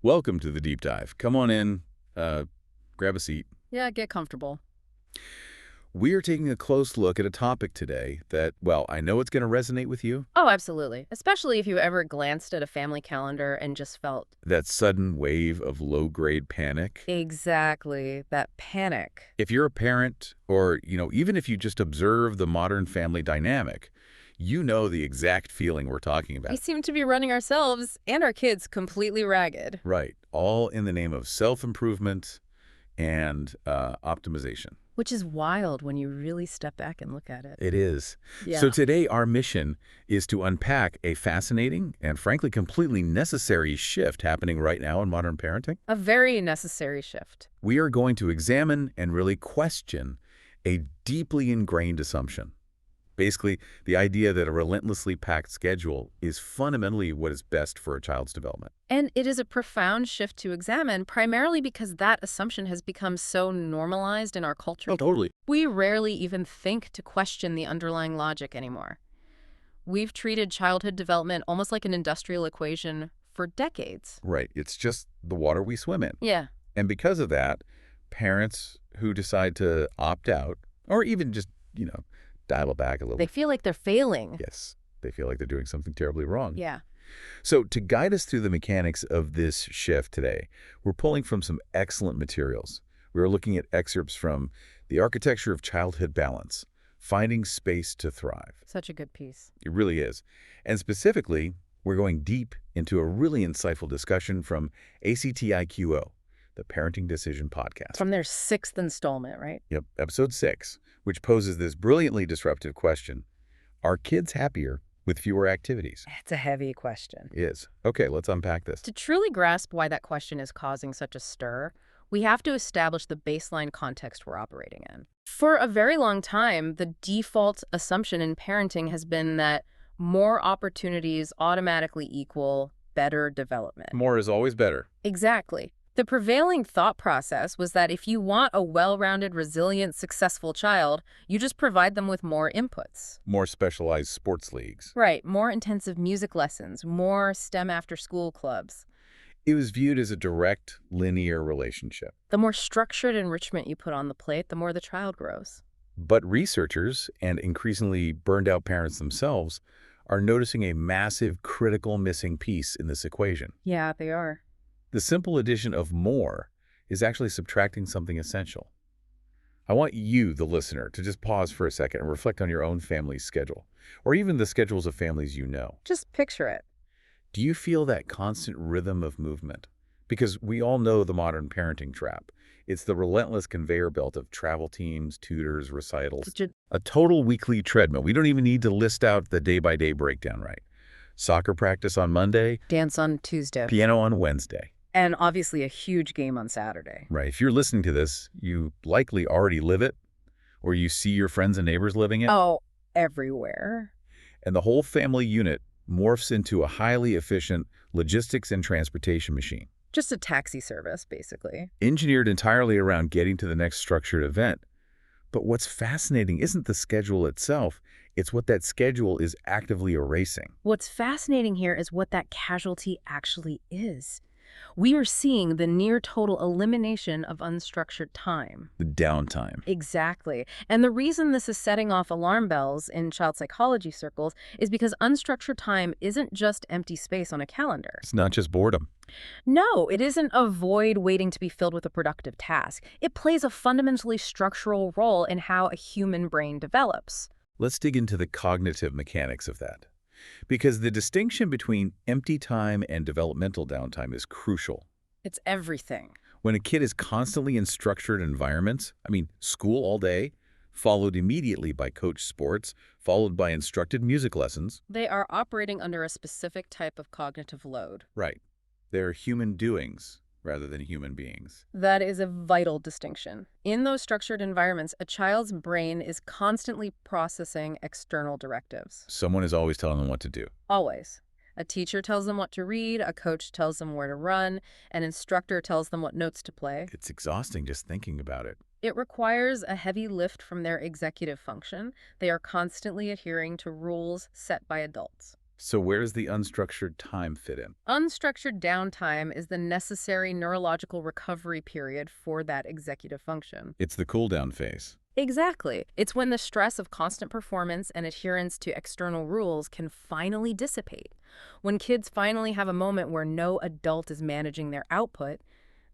Welcome to the deep dive. Come on in, grab a seat. Yeah, get comfortable. We are taking a close look at a topic today that, well, I know it's going to resonate with you. Oh, absolutely. Especially if you ever glanced at a family calendar and just felt That sudden wave of low-grade panic. exactly that panic. If you're a parent or, even if you just observe the modern family dynamic, you know the exact feeling we're talking We about. seem to be running ourselves and our kids completely ragged, Right. All in the name of self-improvement and optimization. which is wild when you really step back and look at it. It is. Yeah. So today our mission is to unpack a fascinating and frankly completely necessary shift happening right now in modern parenting. A very necessary shift. We are going to examine and really question a deeply ingrained assumption. Basically, the idea that a relentlessly packed schedule is fundamentally what is best for a child's development. And it is a profound shift to examine, primarily because that assumption has become so normalized in our culture. Oh, totally. We rarely even think to question the underlying logic anymore. We've treated childhood development almost like an industrial equation for decades. Right. It's just the water we swim in. Yeah. And because of that, parents who decide to opt out or even just, dial it back a little. They feel like they're failing. Yes, they feel like they're doing something terribly wrong. Yeah. So to guide us through the mechanics of this shift today, we're pulling from some excellent materials. We're looking at excerpts from The Architecture of Childhood Balance, Finding Space to Thrive. Such a good piece. It really is. And specifically, we're going deep into a really insightful discussion from ACTIQO, the Parenting Decision Podcast. From their 6th installment, right? Yep, episode 6, which poses this brilliantly disruptive question: are kids happier with fewer activities? It's a heavy question. Is. Okay, let's unpack this. To truly grasp why that question is causing such a stir, we have to establish the baseline context we're operating in. For a very long time, the default assumption in parenting has been that more opportunities automatically equal better development. More is always better. Exactly. The prevailing thought process was that if you want a well-rounded, resilient, successful child, you just provide them with more inputs. More specialized sports leagues. Right, more intensive music lessons, more STEM after-school clubs. It was viewed as a direct, linear relationship. The more structured enrichment you put on the plate, the more the child grows. But researchers, and increasingly burned-out parents themselves, are noticing a massive, critical missing piece in this equation. Yeah, they are. The simple addition of more is actually subtracting something essential. I want you, the listener, to just pause for a second and reflect on your own family's schedule, or even the schedules of families you know. Just picture it. Do you feel that constant rhythm of movement? Because we all know the modern parenting trap. It's the relentless conveyor belt of travel teams, tutors, recitals. A total weekly treadmill. We don't even need to list out the day-by-day breakdown, right? Soccer practice on Monday. Dance on Tuesday. Piano on Wednesday. And obviously a huge game on Saturday. Right. If you're listening to this, you likely already live it, or you see your friends and neighbors living it. Oh, everywhere. And the whole family unit morphs into a highly efficient logistics and transportation machine. Just a taxi service, basically. Engineered entirely around getting to the next structured event. But what's fascinating isn't the schedule itself, it's what that schedule is actively erasing. What's fascinating here is what that casualty actually is. We are seeing the near total elimination of unstructured time. The downtime. Exactly. And the reason this is setting off alarm bells in child psychology circles is because unstructured time isn't just empty space on a calendar. It's not just boredom. No, it isn't a void waiting to be filled with a productive task. It plays a fundamentally structural role in how a human brain develops. Let's dig into the cognitive mechanics of that. Because the distinction between empty time and developmental downtime is crucial. It's everything. When a kid is constantly in structured environments, school all day, followed immediately by coached sports, followed by instructed music lessons. They are operating under a specific type of cognitive load. Right. They're human doings rather than human beings. That is a vital distinction. In those structured environments, a child's brain is constantly processing external directives. Someone is always telling them what to do. Always. A teacher tells them what to read, a coach tells them where to run, an instructor tells them what notes to play. It's exhausting just thinking about it. It requires a heavy lift from their executive function. They are constantly adhering to rules set by adults. So where does the unstructured time fit in? Unstructured downtime is the necessary neurological recovery period for that executive function. It's the cool down phase. Exactly. It's when the stress of constant performance and adherence to external rules can finally dissipate. When kids finally have a moment where no adult is managing their output,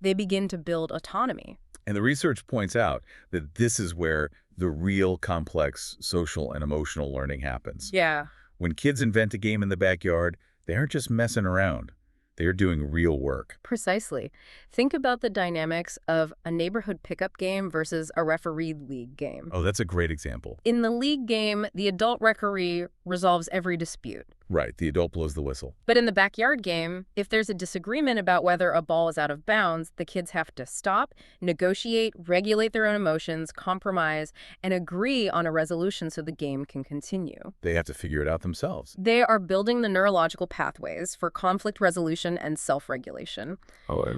they begin to build autonomy. And the research points out that this is where the real complex social and emotional learning happens. Yeah. When kids invent a game in the backyard, they aren't just messing around. They're doing real work. Precisely. Think about the dynamics of a neighborhood pickup game versus a refereed league game. Oh, that's a great example. In the league game, the adult referee resolves every dispute. Right, the adult blows the whistle. But in the backyard game, if there's a disagreement about whether a ball is out of bounds, the kids have to stop, negotiate, regulate their own emotions, compromise, and agree on a resolution so the game can continue. They have to figure it out themselves. They are building the neurological pathways for conflict resolution and self-regulation.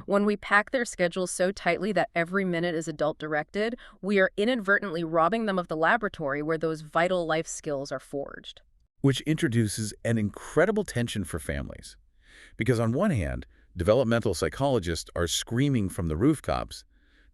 When we pack their schedules so tightly that every minute is adult-directed, we are inadvertently robbing them of the laboratory where those vital life skills are forged. Which introduces an incredible tension for families. Because on one hand, developmental psychologists are screaming from the rooftops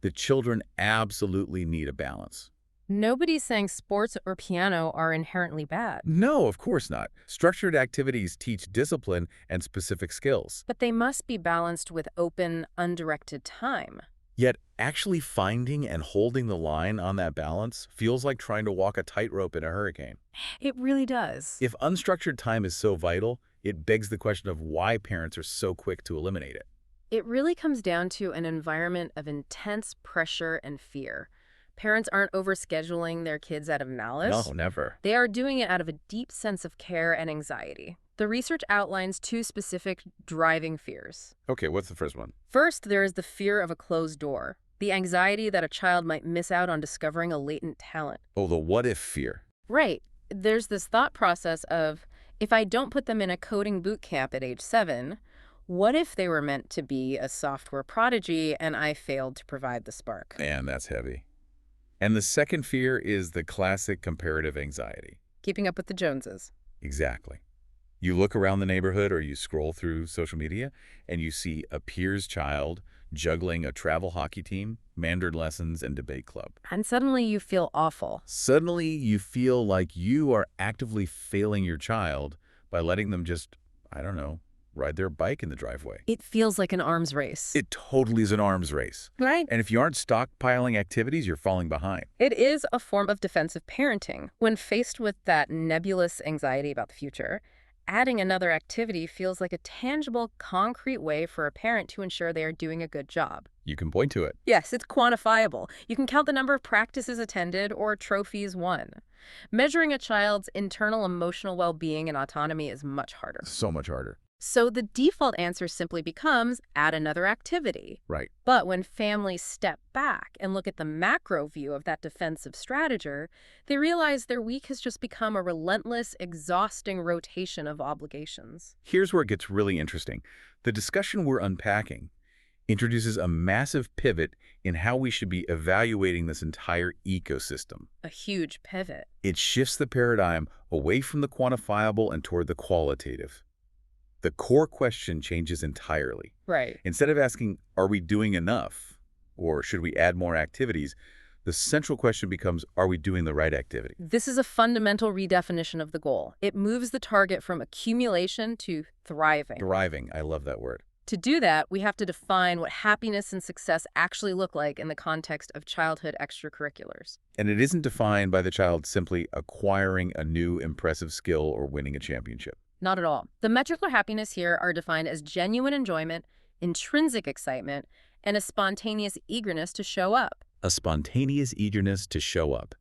that children absolutely need a balance. Nobody's saying sports or piano are inherently bad. No, of course not. Structured activities teach discipline and specific skills. But they must be balanced with open, undirected time. Yet actually finding and holding the line on that balance feels like trying to walk a tightrope in a hurricane. It really does. If unstructured time is so vital, it begs the question of why parents are so quick to eliminate it. It really comes down to an environment of intense pressure and fear. Parents aren't overscheduling their kids out of malice. No, never. They are doing it out of a deep sense of care and anxiety. The research outlines two specific driving fears. Okay, what's the first one? First, there is the fear of a closed door, the anxiety that a child might miss out on discovering a latent talent. Oh, the what-if fear. Right. There's this thought process of, if I don't put them in a coding boot camp at age 7, what if they were meant to be a software prodigy and I failed to provide the spark? And that's heavy. And the second fear is the classic comparative anxiety. Keeping up with the Joneses. Exactly. You look around the neighborhood or you scroll through social media and you see a peer's child juggling a travel hockey team, Mandarin lessons, and debate club. And suddenly you feel awful. Suddenly you feel like you are actively failing your child by letting them just, I don't know, ride their bike in the driveway. It feels like an arms race. It totally is an arms race. Right. And if you aren't stockpiling activities, you're falling behind. It is a form of defensive parenting. When faced with that nebulous anxiety about the future, adding another activity feels like a tangible, concrete way for a parent to ensure they are doing a good job. You can point to it. Yes, it's quantifiable. You can count the number of practices attended or trophies won. Measuring a child's internal emotional well-being and autonomy is much harder. So much harder. So the default answer simply becomes add another activity. Right. But when families step back and look at the macro view of that defensive strategy, they realize their week has just become a relentless, exhausting rotation of obligations. Here's where it gets really interesting. The discussion we're unpacking introduces a massive pivot in how we should be evaluating this entire ecosystem. A huge pivot. It shifts the paradigm away from the quantifiable and toward the qualitative. The core question changes entirely. Right. Instead of asking, are we doing enough? Or should we add more activities? The central question becomes, are we doing the right activity? This is a fundamental redefinition of the goal. It moves the target from accumulation to thriving. Thriving, I love that word. To do that, we have to define what happiness and success actually look like in the context of childhood extracurriculars. And it isn't defined by the child simply acquiring a new impressive skill or winning a championship. Not at all. The metrics for happiness here are defined as genuine enjoyment, intrinsic excitement, and a spontaneous eagerness to show up. A spontaneous eagerness to show up.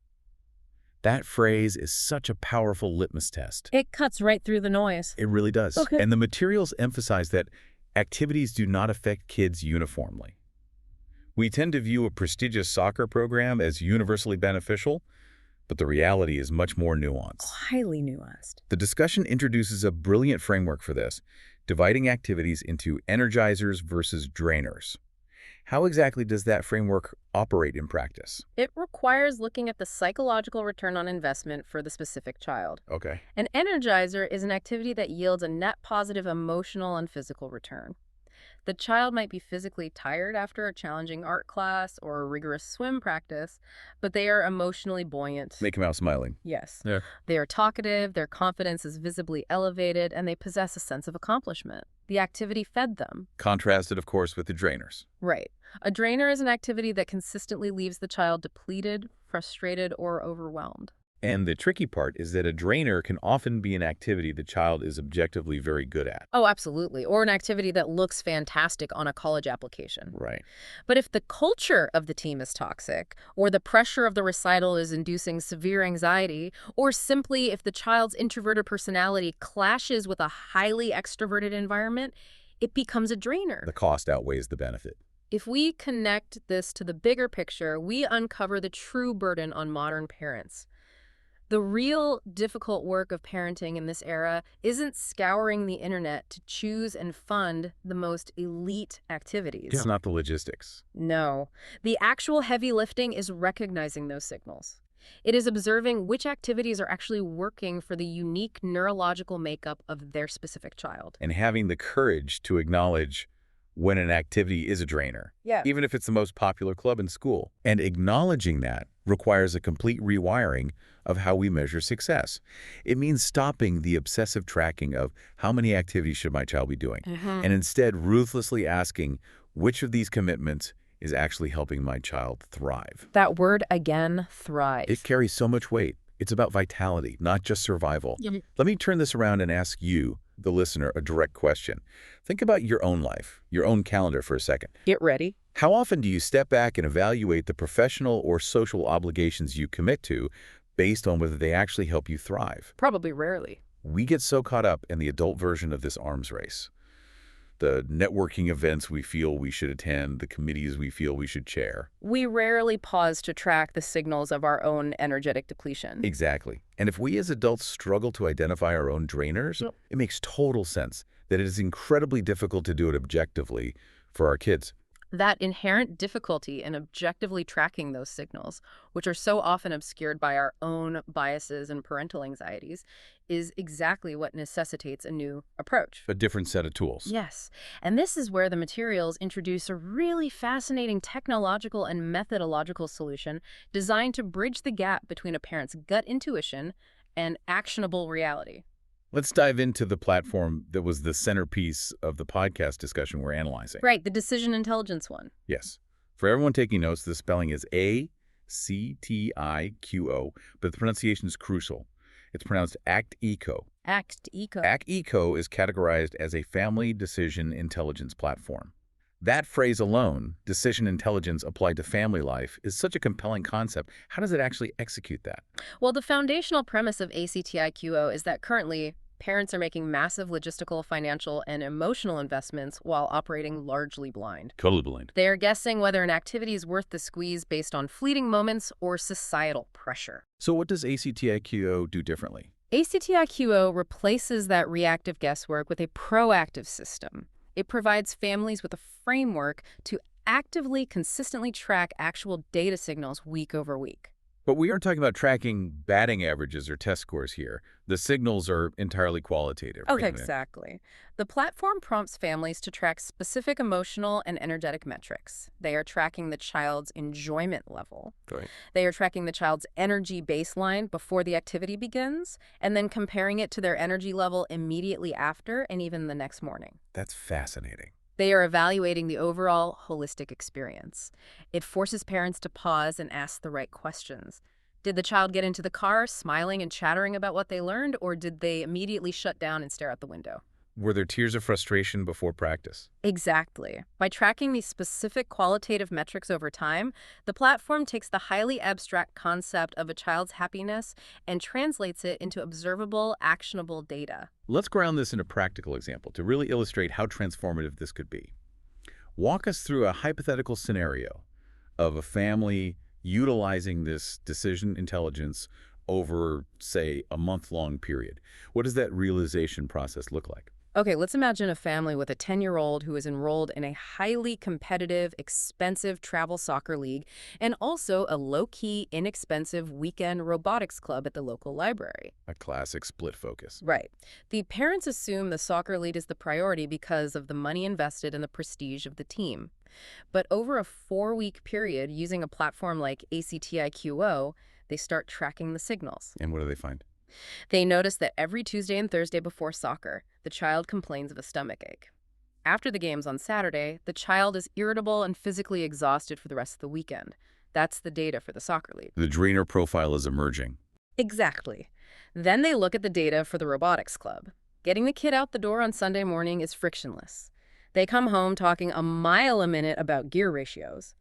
That phrase is such a powerful litmus test. It cuts right through the noise. It really does. Okay. And the materials emphasize that activities do not affect kids uniformly. We tend to view a prestigious soccer program as universally beneficial, but the reality is much more nuanced. Highly nuanced. The discussion introduces a brilliant framework for this, dividing activities into energizers versus drainers. How exactly does that framework operate in practice? It requires looking at the psychological return on investment for the specific child. Okay. An energizer is an activity that yields a net positive emotional and physical return. The child might be physically tired after a challenging art class or a rigorous swim practice, but they are emotionally buoyant. Make him out smiling. Yes. Yeah. They are talkative, their confidence is visibly elevated, and they possess a sense of accomplishment. The activity fed them. Contrasted, of course, with the drainers. Right. A drainer is an activity that consistently leaves the child depleted, frustrated, or overwhelmed. And the tricky part is that a drainer can often be an activity the child is objectively very good at. Oh, absolutely. Or an activity that looks fantastic on a college application. Right. But if the culture of the team is toxic, or the pressure of the recital is inducing severe anxiety, or simply if the child's introverted personality clashes with a highly extroverted environment, it becomes a drainer. The cost outweighs the benefit. If we connect this to the bigger picture, we uncover the true burden on modern parents. The real difficult work of parenting in this era isn't scouring the internet to choose and fund the most elite activities. It's not the logistics. No. The actual heavy lifting is recognizing those signals. It is observing which activities are actually working for the unique neurological makeup of their specific child. And having the courage to acknowledge when an activity is a drainer, even if it's the most popular club in school. And acknowledging that requires a complete rewiring of how we measure success. It means stopping the obsessive tracking of how many activities should my child be doing, and instead ruthlessly asking which of these commitments is actually helping my child thrive. That word again, thrive. It carries so much weight. It's about vitality, not just survival. Let me turn this around and ask you, the listener, a direct question. Think about your own life, your own calendar for a second. Get ready. How often do you step back and evaluate the professional or social obligations you commit to based on whether they actually help you thrive? Probably rarely. We get so caught up in the adult version of this arms race. The networking events we feel we should attend, the committees we feel we should chair. We rarely pause to track the signals of our own energetic depletion. Exactly. And if we as adults struggle to identify our own drainers, it makes total sense that it is incredibly difficult to do it objectively for our kids. That inherent difficulty in objectively tracking those signals, which are so often obscured by our own biases and parental anxieties, is exactly what necessitates a new approach. A different set of tools. Yes, and this is where the materials introduce a really fascinating technological and methodological solution designed to bridge the gap between a parent's gut intuition and actionable reality. Let's dive into the platform that was the centerpiece of the podcast discussion we're analyzing. Right, the decision intelligence one. Yes. For everyone taking notes, the spelling is ACTIQO, but the pronunciation is crucial. It's pronounced ACTIQO. ACTIQO. ACTIQO is categorized as a family decision intelligence platform. That phrase alone, decision intelligence applied to family life, is such a compelling concept. How does it actually execute that? Well, the foundational premise of ACTIQO is that currently, parents are making massive logistical, financial, and emotional investments while operating largely blind. Totally blind. They are guessing whether an activity is worth the squeeze based on fleeting moments or societal pressure. So what does ACTIQO do differently? ACTIQO replaces that reactive guesswork with a proactive system. It provides families with a framework to actively, consistently track actual data signals week over week. But we aren't talking about tracking batting averages or test scores here. The signals are entirely qualitative. Okay, exactly. The platform prompts families to track specific emotional and energetic metrics. They are tracking the child's enjoyment level. Right. They are tracking the child's energy baseline before the activity begins, and then comparing it to their energy level immediately after and even the next morning. That's fascinating. They are evaluating the overall holistic experience. It forces parents to pause and ask the right questions. Did the child get into the car smiling and chattering about what they learned, or did they immediately shut down and stare out the window? Were there tears of frustration before practice? Exactly. By tracking these specific qualitative metrics over time, the platform takes the highly abstract concept of a child's happiness and translates it into observable, actionable data. Let's ground this in a practical example to really illustrate how transformative this could be. Walk us through a hypothetical scenario of a family utilizing this decision intelligence over, say, a month-long period. What does that realization process look like? Okay, let's imagine a family with a 10-year-old who is enrolled in a highly competitive, expensive travel soccer league and also a low-key, inexpensive weekend robotics club at the local library. A classic split focus. Right. The parents assume the soccer league is the priority because of the money invested and the prestige of the team. But over a 4-week period, using a platform like ACTIQO, they start tracking the signals. And what do they find? They notice that every Tuesday and Thursday before soccer, the child complains of a stomach ache. After the games on Saturday, the child is irritable and physically exhausted for the rest of the weekend. That's the data for the soccer league. The drainer profile is emerging. Exactly. Then they look at the data for the robotics club. Getting the kid out the door on Sunday morning is frictionless. They come home talking a mile a minute about gear ratios.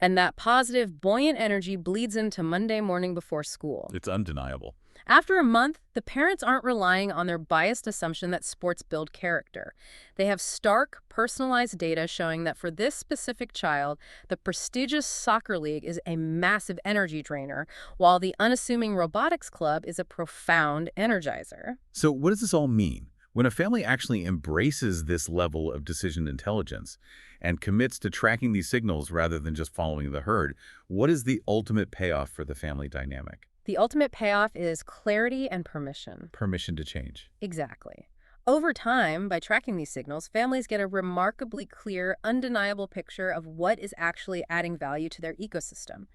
And that positive, buoyant energy bleeds into Monday morning before school. It's undeniable. After a month, the parents aren't relying on their biased assumption that sports build character. They have stark, personalized data showing that for this specific child, the prestigious soccer league is a massive energy drainer, while the unassuming robotics club is a profound energizer. So what does this all mean? When a family actually embraces this level of decision intelligence and commits to tracking these signals rather than just following the herd, what is the ultimate payoff for the family dynamic? The ultimate payoff is clarity and permission. Permission to change. Exactly. Over time, by tracking these signals, families get a remarkably clear, undeniable picture of what is actually adding value to their ecosystem.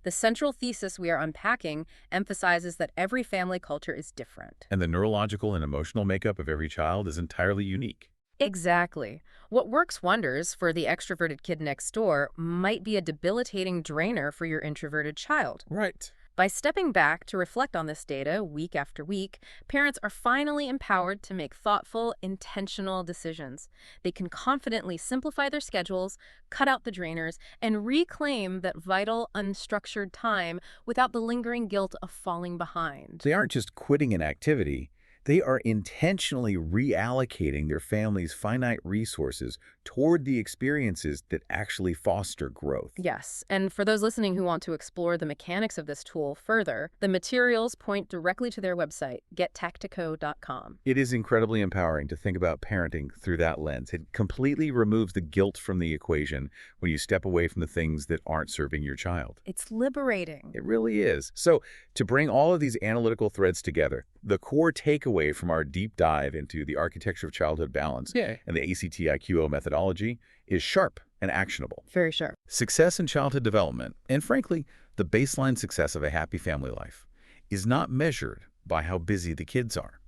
The central thesis we are unpacking emphasizes that every family culture is different. And the neurological and emotional makeup of every child is entirely unique. Exactly. What works wonders for the extroverted kid next door might be a debilitating drainer for your introverted child. Right. By stepping back to reflect on this data week after week, parents are finally empowered to make thoughtful, intentional decisions. They can confidently simplify their schedules, cut out the drainers, and reclaim that vital, unstructured time without the lingering guilt of falling behind. They aren't just quitting an activity. They are intentionally reallocating their family's finite resources toward the experiences that actually foster growth. Yes, and for those listening who want to explore the mechanics of this tool further, the materials point directly to their website, getactico.com. It is incredibly empowering to think about parenting through that lens. It completely removes the guilt from the equation when you step away from the things that aren't serving your child. It's liberating. It really is. So, to bring all of these analytical threads together, the core takeaway from our deep dive into the architecture of childhood balance and the ACTIQO methodology is sharp and actionable. Very sharp. Success in childhood development, and frankly, the baseline success of a happy family life, is not measured by how busy the kids are.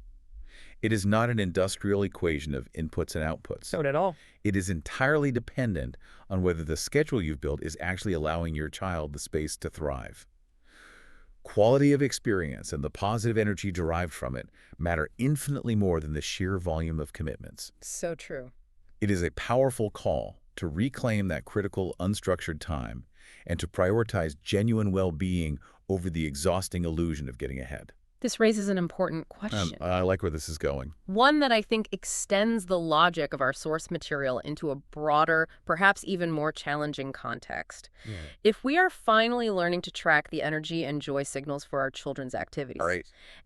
It is not an industrial equation of inputs and outputs. Not at all. It is entirely dependent on whether the schedule you've built is actually allowing your child the space to thrive. Quality of experience and the positive energy derived from it matter infinitely more than the sheer volume of commitments. So true. It is a powerful call to reclaim that critical, unstructured time and to prioritize genuine well-being over the exhausting illusion of getting ahead. This raises an important question. I like where this is going. One that I think extends the logic of our source material into a broader, perhaps even more challenging context. If we are finally learning to track the energy and joy signals for our children's activities,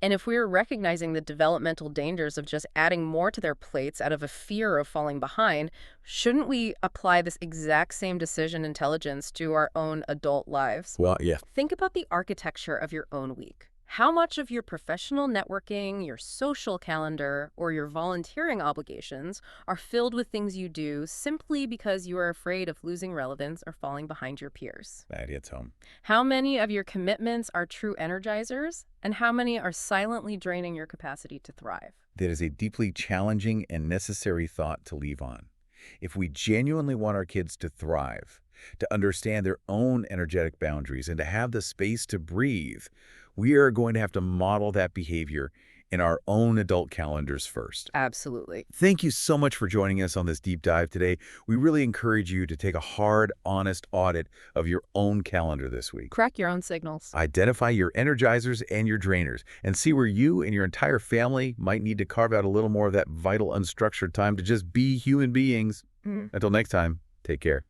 and if we are recognizing the developmental dangers of just adding more to their plates out of a fear of falling behind, shouldn't we apply this exact same decision intelligence to our own adult lives? Well, yeah. Think about the architecture of your own week. How much of your professional networking, your social calendar, or your volunteering obligations are filled with things you do simply because you are afraid of losing relevance or falling behind your peers? That hits home. How many of your commitments are true energizers, and how many are silently draining your capacity to thrive? That is a deeply challenging and necessary thought to leave on. If we genuinely want our kids to thrive, to understand their own energetic boundaries, and to have the space to breathe, we are going to have to model that behavior in our own adult calendars first. Absolutely. Thank you so much for joining us on this deep dive today. We really encourage you to take a hard, honest audit of your own calendar this week. Crack your own signals. Identify your energizers and your drainers, and see where you and your entire family might need to carve out a little more of that vital, unstructured time to just be human beings. Until next time, take care.